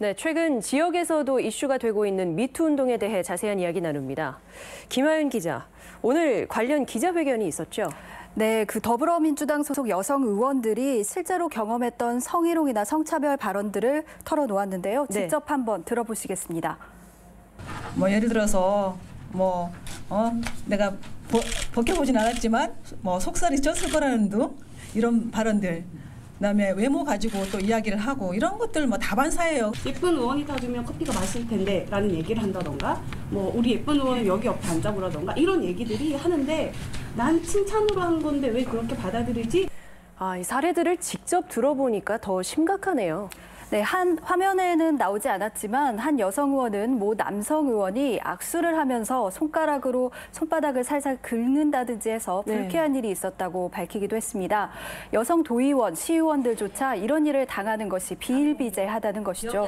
네, 최근 지역에서도 이슈가 되고 있는 미투 운동에 대해 자세한 이야기 나눕니다. 김하윤 기자, 오늘 관련 기자회견이 있었죠? 네, 그 더불어민주당 소속 여성 의원들이 실제로 경험했던 성희롱이나 성차별 발언들을 털어놓았는데요. 직접 한번 들어보시겠습니다. 예를 들어서 내가 벗겨보진 않았지만 속살이 쪘을 거라는 등 이런 발언들. 그다음에 외모 가지고 또 이야기를 하고 이런 것들 다반사예요. 예쁜 의원이 타주면 커피가 맛있을 텐데 라는 얘기를 한다던가 우리 예쁜 의원은 여기 옆에 앉아보라던가 이런 얘기들이 하는데 난 칭찬으로 한 건데 왜 그렇게 받아들이지? 이 사례들을 직접 들어보니까 더 심각하네요. 네, 한 화면에는 나오지 않았지만 한 여성 의원은 모 남성 의원이 악수를 하면서 손가락으로 손바닥을 살살 긁는다든지 해서 불쾌한 일이 있었다고 밝히기도 했습니다. 여성 도의원, 시의원들조차 이런 일을 당하는 것이 비일비재하다는 것이죠.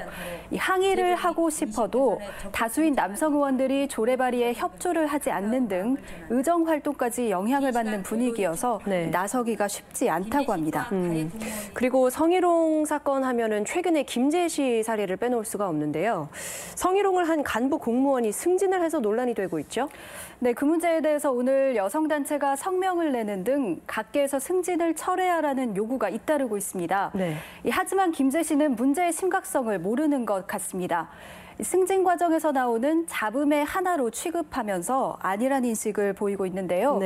이 항의를 하고 싶어도 다수인 남성 의원들이 조례발의에 협조를 하지 않는 등 의정 활동까지 영향을 받는 분위기여서 나서기가 쉽지 않다고 합니다. 그리고 성희롱 사건 하면은 최근에 김제시 사례를 빼놓을 수가 없는데요. 성희롱을 한 간부 공무원이 승진을 해서 논란이 되고 있죠. 네, 그 문제에 대해서 오늘 여성단체가 성명을 내는 등 각계에서 승진을 철회하라는 요구가 잇따르고 있습니다. 하지만 김제시는 문제의 심각성을 모르는 것 같습니다. 승진 과정에서 나오는 잡음의 하나로 취급하면서 아니란 인식을 보이고 있는데요.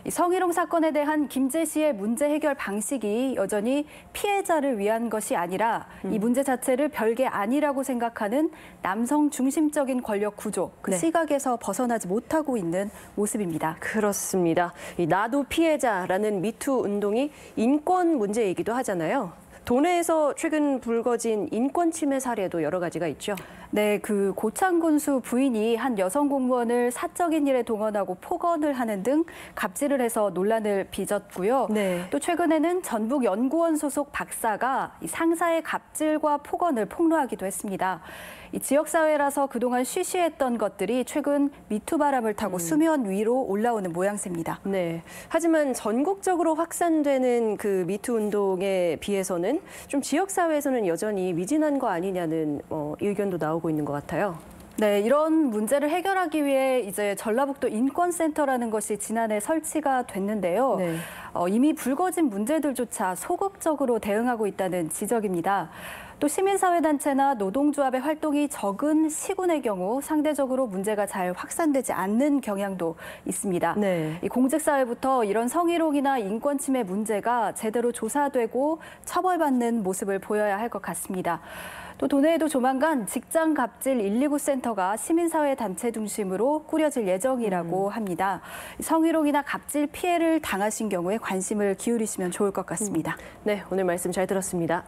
이 성희롱 사건에 대한 김제시의 문제 해결 방식이 여전히 피해자를 위한 것이 아니라 이 문제 자체를 별게 아니라고 생각하는 남성 중심적인 권력 구조, 그 시각에서 벗어나지 못하고 있는 모습입니다. 그렇습니다. 이 나도 피해자라는 미투 운동이 인권 문제이기도 하잖아요. 도내에서 최근 불거진 인권 침해 사례도 여러 가지가 있죠. 네, 그 고창군수 부인이 한 여성 공무원을 사적인 일에 동원하고 폭언을 하는 등 갑질을 해서 논란을 빚었고요. 또 최근에는 전북연구원 소속 박사가 상사의 갑질과 폭언을 폭로하기도 했습니다. 이 지역사회라서 그동안 쉬쉬했던 것들이 최근 미투 바람을 타고 수면 위로 올라오는 모양새입니다. 하지만 전국적으로 확산되는 그 미투 운동에 비해서는 좀 지역사회에서는 여전히 미진한 거 아니냐는 의견도 나오고 있는 것 같아요. 네, 이런 문제를 해결하기 위해 이제 전라북도 인권센터라는 것이 지난해 설치가 됐는데요. 이미 불거진 문제들조차 소극적으로 대응하고 있다는 지적입니다. 또 시민사회단체나 노동조합의 활동이 적은 시군의 경우 상대적으로 문제가 잘 확산되지 않는 경향도 있습니다. 이 공직사회부터 이런 성희롱이나 인권침해 문제가 제대로 조사되고 처벌받는 모습을 보여야 할 것 같습니다. 또 도내에도 조만간 직장 갑질 129 센터가 시민사회 단체 중심으로 꾸려질 예정이라고 합니다. 성희롱이나 갑질 피해를 당하신 경우에 관심을 기울이시면 좋을 것 같습니다. 네, 오늘 말씀 잘 들었습니다.